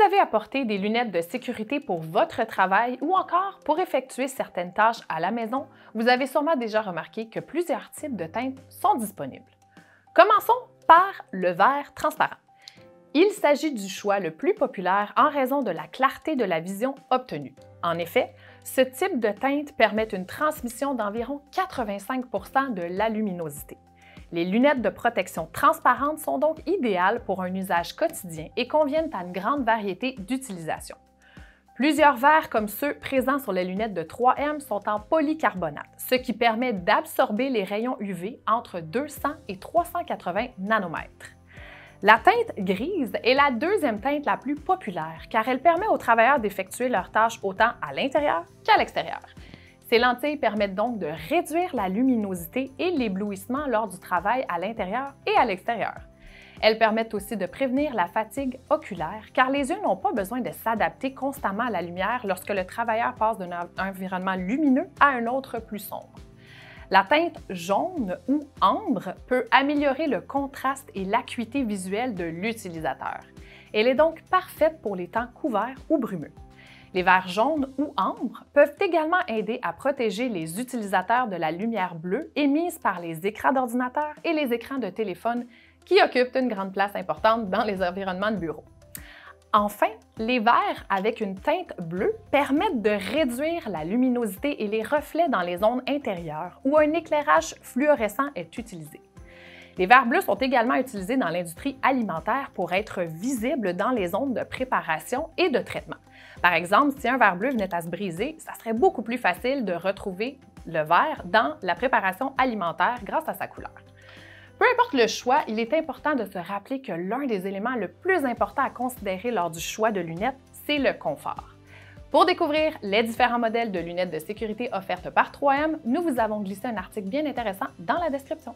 avez apporté des lunettes de sécurité pour votre travail ou encore pour effectuer certaines tâches à la maison, vous avez sûrement déjà remarqué que plusieurs types de teintes sont disponibles. Commençons par le verre transparent. Il s'agit du choix le plus populaire en raison de la clarté de la vision obtenue. En effet, ce type de teinte permet une transmission d'environ 85 % de la luminosité. Les lunettes de protection transparentes sont donc idéales pour un usage quotidien et conviennent à une grande variété d'utilisations. Plusieurs verres comme ceux présents sur les lunettes de 3M sont en polycarbonate, ce qui permet d'absorber les rayons UV entre 200 et 380 nanomètres. La teinte grise est la deuxième teinte la plus populaire car elle permet aux travailleurs d'effectuer leurs tâches autant à l'intérieur qu'à l'extérieur. Ces lentilles permettent donc de réduire la luminosité et l'éblouissement lors du travail à l'intérieur et à l'extérieur. Elles permettent aussi de prévenir la fatigue oculaire car les yeux n'ont pas besoin de s'adapter constamment à la lumière lorsque le travailleur passe d'un environnement lumineux à un autre plus sombre. La teinte jaune ou ambre peut améliorer le contraste et l'acuité visuelle de l'utilisateur. Elle est donc parfaite pour les temps couverts ou brumeux. Les verres jaunes ou ambre peuvent également aider à protéger les utilisateurs de la lumière bleue émise par les écrans d'ordinateur et les écrans de téléphone qui occupent une grande place importante dans les environnements de bureau. Enfin, les verres avec une teinte bleue permettent de réduire la luminosité et les reflets dans les zones intérieures où un éclairage fluorescent est utilisé. Les verres bleus sont également utilisés dans l'industrie alimentaire pour être visibles dans les zones de préparation et de traitement. Par exemple, si un verre bleu venait à se briser, ça serait beaucoup plus facile de retrouver le verre dans la préparation alimentaire grâce à sa couleur. Peu importe le choix, il est important de se rappeler que l'un des éléments le plus importants à considérer lors du choix de lunettes, c'est le confort. Pour découvrir les différents modèles de lunettes de sécurité offertes par 3M, nous vous avons glissé un article bien intéressant dans la description.